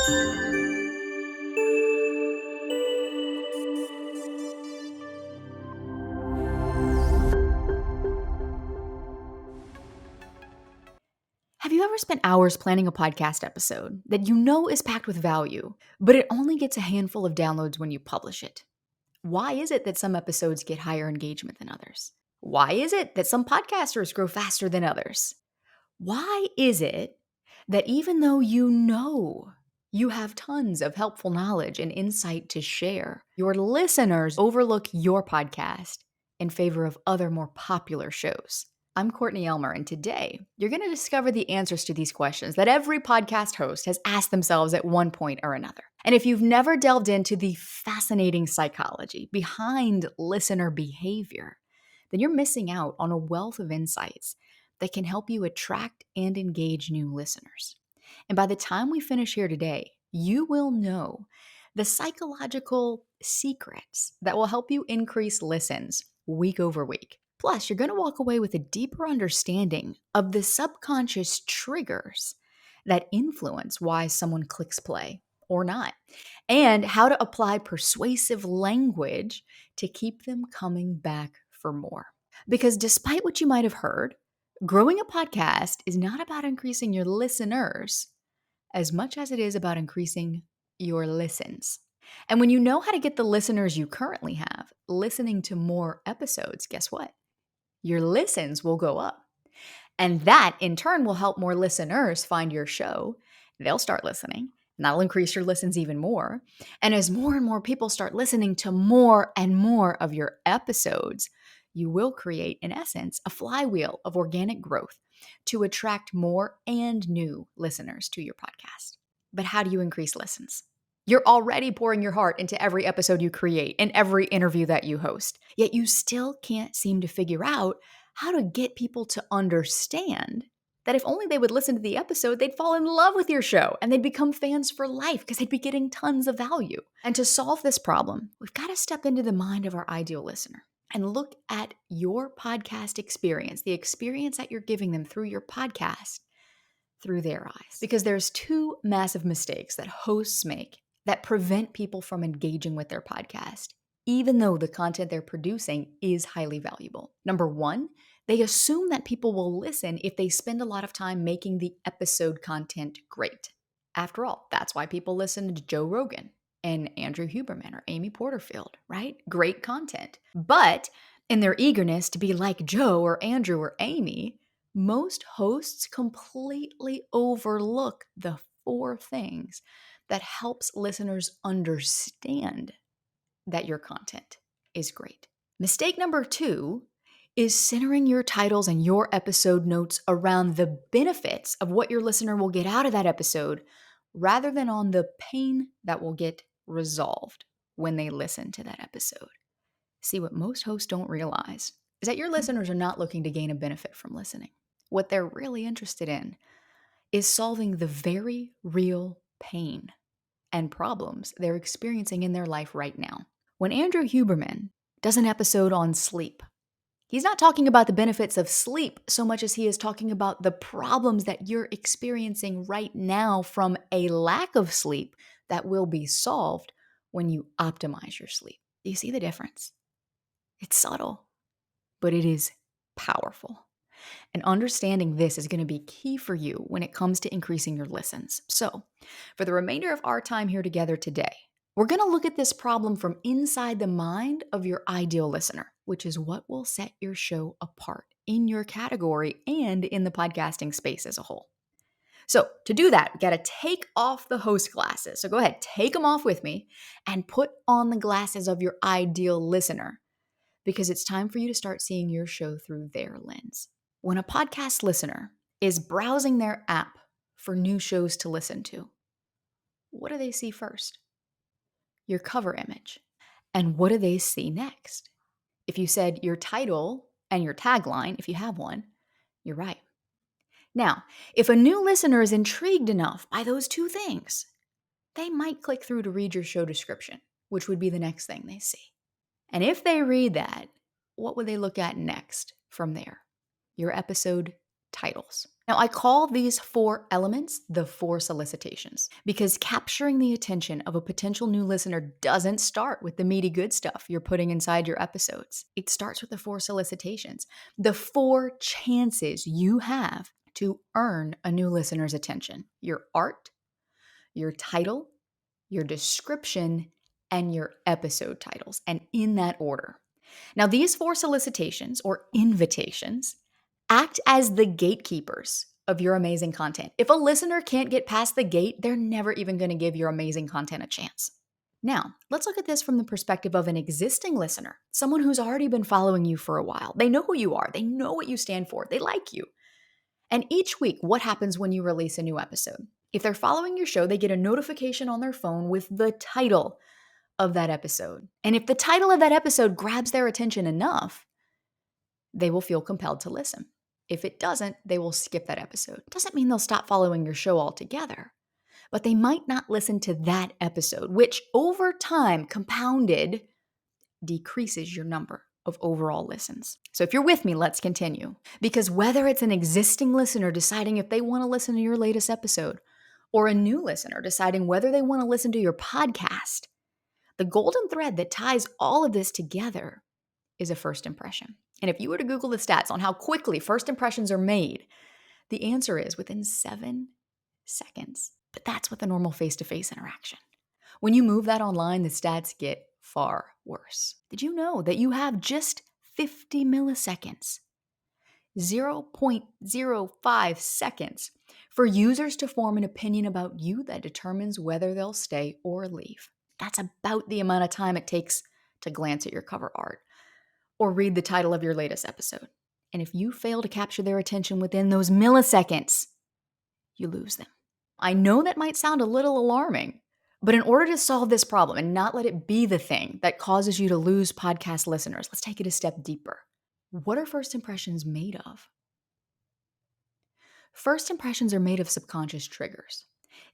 Have you ever spent hours planning a podcast episode that you know is packed with value, but it only gets a handful of downloads when you publish it? Why is it that some episodes get higher engagement than others? Why is it that some podcasters grow faster than others? Why is it that even though you know you have tons of helpful knowledge and insight to share, your listeners overlook your podcast in favor of other more popular shows? I'm Courtney Elmer, and today you're going to discover the answers to these questions that every podcast host has asked themselves at one point or another. And if you've never delved into the fascinating psychology behind listener behavior, then you're missing out on a wealth of insights that can help you attract and engage new listeners. And by the time we finish here today, you will know the psychological secrets that will help you increase listens week over week. Plus, you're going to walk away with a deeper understanding of the subconscious triggers that influence why someone clicks play or not, and how to apply persuasive language to keep them coming back for more. Because despite what you might have heard, growing a podcast is not about increasing your listeners as much as it is about increasing your listens. And when you know how to get the listeners you currently have listening to more episodes, guess what? Your listens will go up. And that in turn will help more listeners find your show. They'll start listening, and that'll increase your listens even more. And as more and more people start listening to more and more of your episodes, you will create, in essence, a flywheel of organic growth to attract more and new listeners to your podcast. But how do you increase listens? You're already pouring your heart into every episode you create and every interview that you host, yet you still can't seem to figure out how to get people to understand that if only they would listen to the episode, they'd fall in love with your show and they'd become fans for life because they'd be getting tons of value. And to solve this problem, we've got to step into the mind of our ideal listener and look at your podcast experience, the experience that you're giving them through your podcast, through their eyes. Because there's two massive mistakes that hosts make that prevent people from engaging with their podcast, even though the content they're producing is highly valuable. Number one, they assume that people will listen if they spend a lot of time making the episode content great. After all, that's why people listen to Joe Rogan and Andrew Huberman or Amy Porterfield, right? Great content. But in their eagerness to be like Joe or Andrew or Amy, most hosts completely overlook the four things that helps listeners understand that your content is great. Mistake number two is centering your titles and your episode notes around the benefits of what your listener will get out of that episode rather than on the pain that will get resolved when they listen to that episode. See, what most hosts don't realize is that your listeners are not looking to gain a benefit from listening. What they're really interested in is solving the very real pain and problems they're experiencing in their life right now. When Andrew Huberman does an episode on sleep, he's not talking about the benefits of sleep so much as he is talking about the problems that you're experiencing right now from a lack of sleep that will be solved when you optimize your sleep. Do you see the difference? It's subtle, but it is powerful. And understanding this is going to be key for you when it comes to increasing your listens. So, for the remainder of our time here together today, we're going to look at this problem from inside the mind of your ideal listener, which is what will set your show apart in your category and in the podcasting space as a whole. So, to do that, we got to take off the host glasses. So, go ahead, take them off with me and put on the glasses of your ideal listener, because it's time for you to start seeing your show through their lens. When a podcast listener is browsing their app for new shows to listen to, what do they see first? Your cover image. And what do they see next? If you said your title and your tagline, if you have one, you're right. Now, if a new listener is intrigued enough by those two things, they might click through to read your show description, which would be the next thing they see. And if they read that, what would they look at next from there? Your episode titles. Now, I call these 4 elements the 4 solicitations because capturing the attention of a potential new listener doesn't start with the meaty good stuff you're putting inside your episodes. It starts with the 4 solicitations, the 4 chances you have to earn a new listener's attention: your art, your title, your description, and your episode titles, and in that order. Now, these 4 solicitations or invitations act as the gatekeepers of your amazing content. If a listener can't get past the gate, they're never even going to give your amazing content a chance. Now, let's look at this from the perspective of an existing listener, someone who's already been following you for a while. They know who you are, they know what you stand for, they like you. And each week, what happens when you release a new episode? If they're following your show, they get a notification on their phone with the title of that episode. And if the title of that episode grabs their attention enough, they will feel compelled to listen. If it doesn't, they will skip that episode. It doesn't mean they'll stop following your show altogether, but they might not listen to that episode, which over time, compounded, decreases your number of overall listens. So if you're with me, let's continue. Because whether it's an existing listener deciding if they want to listen to your latest episode, or a new listener deciding whether they want to listen to your podcast, the golden thread that ties all of this together is a first impression. And if you were to Google the stats on how quickly first impressions are made, the answer is within 7 seconds. But that's with a normal face-to-face interaction. When you move that online, the stats get far worse. Did you know that you have just 50 milliseconds, 0.05 seconds, for users to form an opinion about you that determines whether they'll stay or leave? That's about the amount of time it takes to glance at your cover art or read the title of your latest episode. And if you fail to capture their attention within those milliseconds, you lose them. I know that might sound a little alarming, but in order to solve this problem and not let it be the thing that causes you to lose podcast listeners, let's take it a step deeper. What are first impressions made of? First impressions are made of subconscious triggers.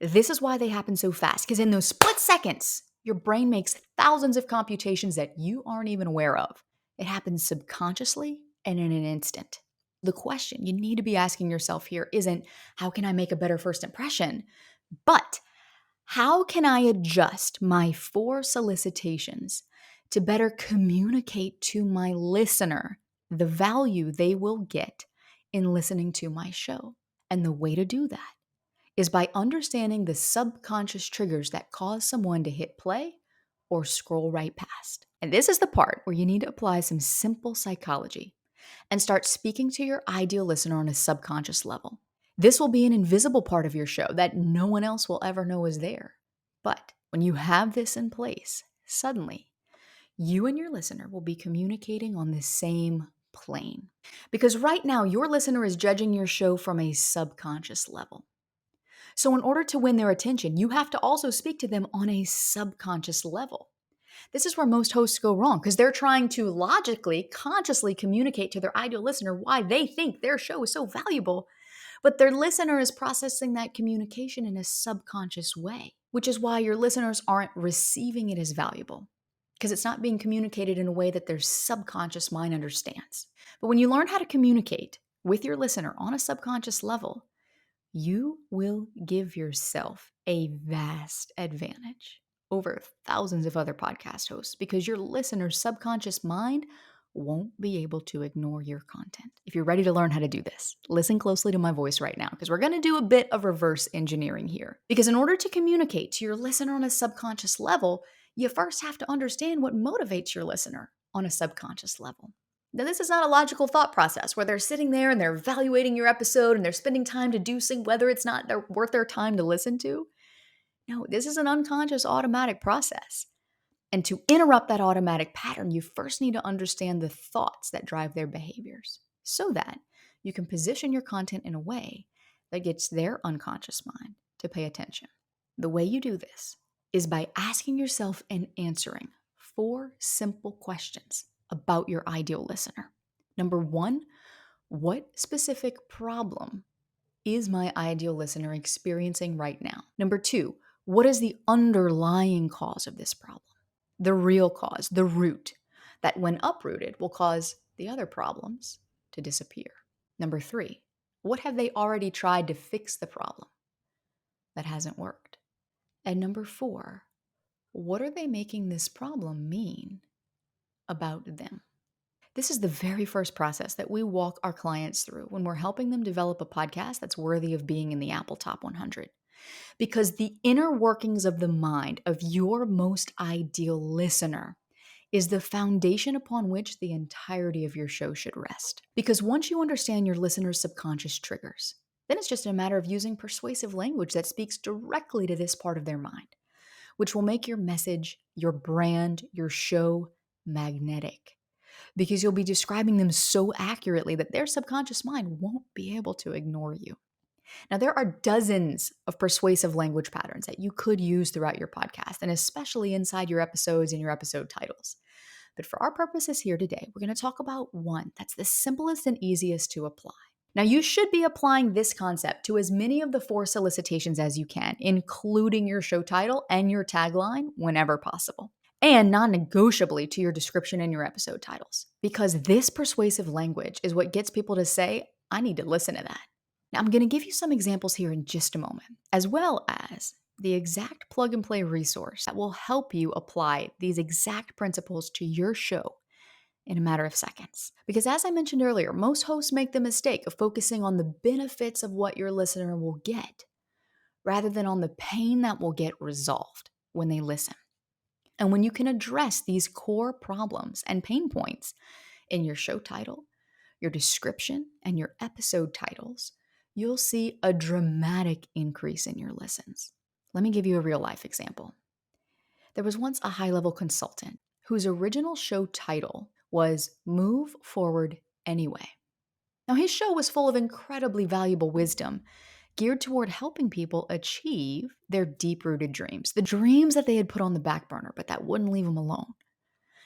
This is why they happen so fast, because in those split seconds, your brain makes thousands of computations that you aren't even aware of. It happens subconsciously and in an instant. The question you need to be asking yourself here isn't, how can I make a better first impression? But how can I adjust my 4 solicitations to better communicate to my listener the value they will get in listening to my show? And the way to do that is by understanding the subconscious triggers that cause someone to hit play or scroll right past. And this is the part where you need to apply some simple psychology and start speaking to your ideal listener on a subconscious level. This will be an invisible part of your show that no one else will ever know is there. But when you have this in place, suddenly you and your listener will be communicating on the same plane. Because right now, your listener is judging your show from a subconscious level. So in order to win their attention, you have to also speak to them on a subconscious level. This is where most hosts go wrong because they're trying to logically, consciously communicate to their ideal listener why they think their show is so valuable, but their listener is processing that communication in a subconscious way, which is why your listeners aren't receiving it as valuable because it's not being communicated in a way that their subconscious mind understands. But when you learn how to communicate with your listener on a subconscious level, you will give yourself a vast advantage over thousands of other podcast hosts because your listener's subconscious mind won't be able to ignore your content. If you're ready to learn how to do this, listen closely to my voice right now because we're going to do a bit of reverse engineering here. Because in order to communicate to your listener on a subconscious level, you first have to understand what motivates your listener on a subconscious level. Now, this is not a logical thought process where they're sitting there and they're evaluating your episode and they're spending time deducing whether it's not worth their time to listen to. No, this is an unconscious automatic process. And to interrupt that automatic pattern, you first need to understand the thoughts that drive their behaviors so that you can position your content in a way that gets their unconscious mind to pay attention. The way you do this is by asking yourself and answering 4 simple questions about your ideal listener. Number 1, what specific problem is my ideal listener experiencing right now? Number 2, what is the underlying cause of this problem? The real cause, the root, that when uprooted will cause the other problems to disappear. Number 3, What have they already tried to fix the problem that hasn't worked? And number 4, what are they making this problem mean about them? This is the very first process that we walk our clients through when we're helping them develop a podcast that's worthy of being in the Apple Top 100. Because the inner workings of the mind of your most ideal listener is the foundation upon which the entirety of your show should rest. Because once you understand your listener's subconscious triggers, then it's just a matter of using persuasive language that speaks directly to this part of their mind, which will make your message, your brand, your show magnetic. Because you'll be describing them so accurately that their subconscious mind won't be able to ignore you. Now, there are dozens of persuasive language patterns that you could use throughout your podcast, and especially inside your episodes and your episode titles. But for our purposes here today, we're going to talk about one that's the simplest and easiest to apply. Now, you should be applying this concept to as many of the 4 solicitations as you can, including your show title and your tagline whenever possible. And non-negotiably to your description and your episode titles. Because this persuasive language is what gets people to say, I need to listen to that. Now, I'm going to give you some examples here in just a moment, as well as the exact plug and play resource that will help you apply these exact principles to your show in a matter of seconds. Because as I mentioned earlier, most hosts make the mistake of focusing on the benefits of what your listener will get, rather than on the pain that will get resolved when they listen. And when you can address these core problems and pain points in your show title, your description, and your episode titles, you'll see a dramatic increase in your listens. Let me give you a real life example. There was once a high-level consultant whose original show title was Move Forward Anyway. Now, his show was full of incredibly valuable wisdom geared toward helping people achieve their deep-rooted dreams, the dreams that they had put on the back burner, but that wouldn't leave them alone.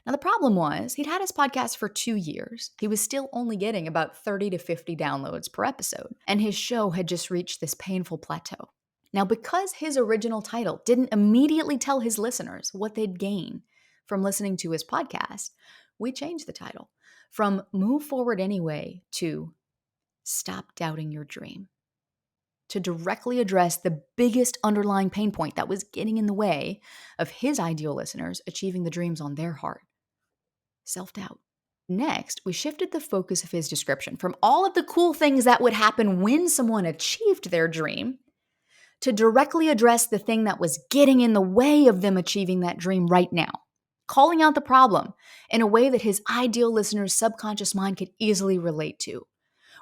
Now, the problem was he'd had his podcast for 2 years. He was still only getting about 30 to 50 downloads per episode, and his show had just reached this painful plateau. Now, because his original title didn't immediately tell his listeners what they'd gain from listening to his podcast, we changed the title from Move Forward Anyway to Stop Doubting Your Dream, to directly address the biggest underlying pain point that was getting in the way of his ideal listeners achieving the dreams on their heart: self-doubt. Next, we shifted the focus of his description from all of the cool things that would happen when someone achieved their dream to directly address the thing that was getting in the way of them achieving that dream right now, calling out the problem in a way that his ideal listener's subconscious mind could easily relate to,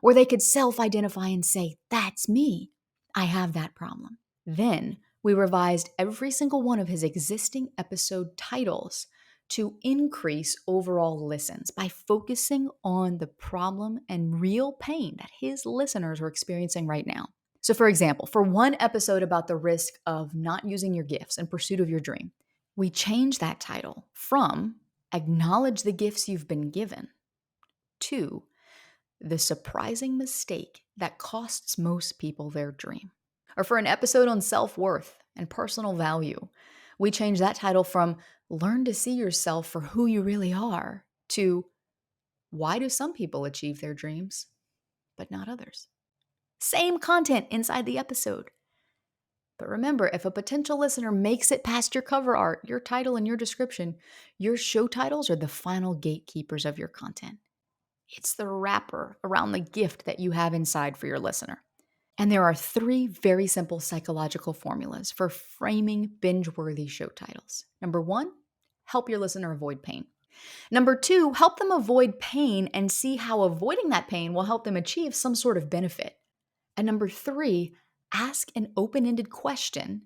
where they could self-identify and say, that's me. I have that problem. Then we revised every single one of his existing episode titles to increase overall listens by focusing on the problem and real pain that his listeners are experiencing right now. So for example, for one episode about the risk of not using your gifts in pursuit of your dream, we changed that title from Acknowledge the Gifts You've Been Given to The Surprising Mistake That Costs Most People Their Dream. Or for an episode on self-worth and personal value, we changed that title from Learn to See Yourself for Who You Really Are to Why Do Some People Achieve Their Dreams, but Not Others? Same content inside the episode. But remember, if a potential listener makes it past your cover art, your title, and your description, your show titles are the final gatekeepers of your content. It's the wrapper around the gift that you have inside for your listener. And there are 3 very simple psychological formulas for framing binge-worthy show titles. Number 1, help your listener avoid pain. Number 2, help them avoid pain and see how avoiding that pain will help them achieve some sort of benefit. And number 3, ask an open-ended question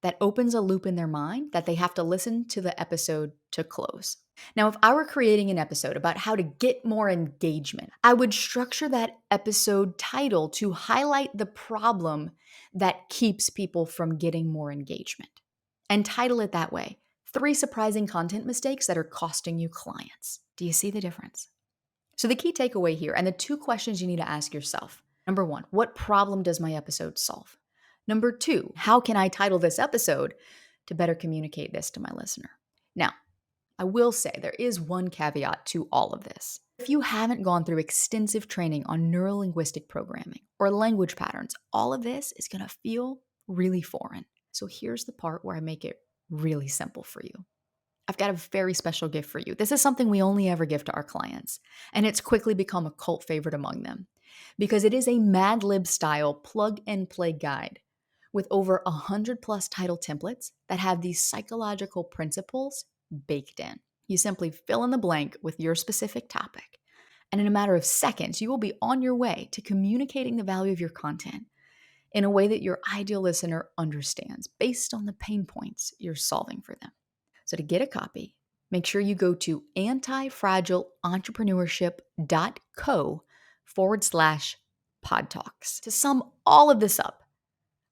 that opens a loop in their mind that they have to listen to the episode to close. Now, if I were creating an episode about how to get more engagement, I would structure that episode title to highlight the problem that keeps people from getting more engagement, and title it that way: 3 surprising content mistakes that are costing you clients. Do you see the difference? So the key takeaway here, and the 2 questions you need to ask yourself: number 1, what problem does my episode solve? Number 2, how can I title this episode to better communicate this to my listener? Now, I will say there is one caveat to all of this. If you haven't gone through extensive training on neurolinguistic programming or language patterns, all of this is going to feel really foreign. So here's the part where I make it really simple for you. I've got a very special gift for you. This is something we only ever give to our clients, and it's quickly become a cult favorite among them because it is a Mad Lib style plug and play guide with over 100 plus title templates that have these psychological principles baked in. You simply fill in the blank with your specific topic, and in a matter of seconds, you will be on your way to communicating the value of your content in a way that your ideal listener understands based on the pain points you're solving for them. So to get a copy, make sure you go to antifragileentrepreneurship.co/pod talks. To sum all of this up,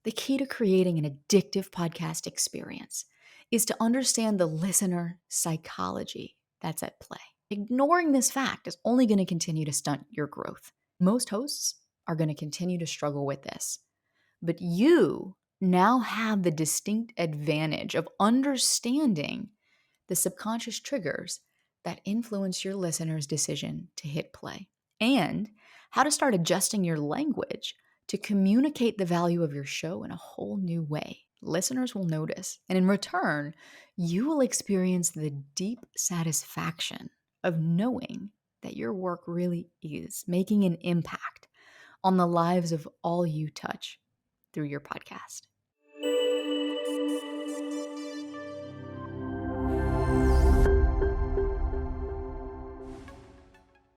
the key to creating an addictive podcast experience is to understand the listener psychology that's at play. Ignoring this fact is only going to continue to stunt your growth. Most hosts are going to continue to struggle with this, but you now have the distinct advantage of understanding the subconscious triggers that influence your listener's decision to hit play, and how to start adjusting your language to communicate the value of your show in a whole new way. Listeners will notice, and in return, you will experience the deep satisfaction of knowing that your work really is making an impact on the lives of all you touch through your podcast.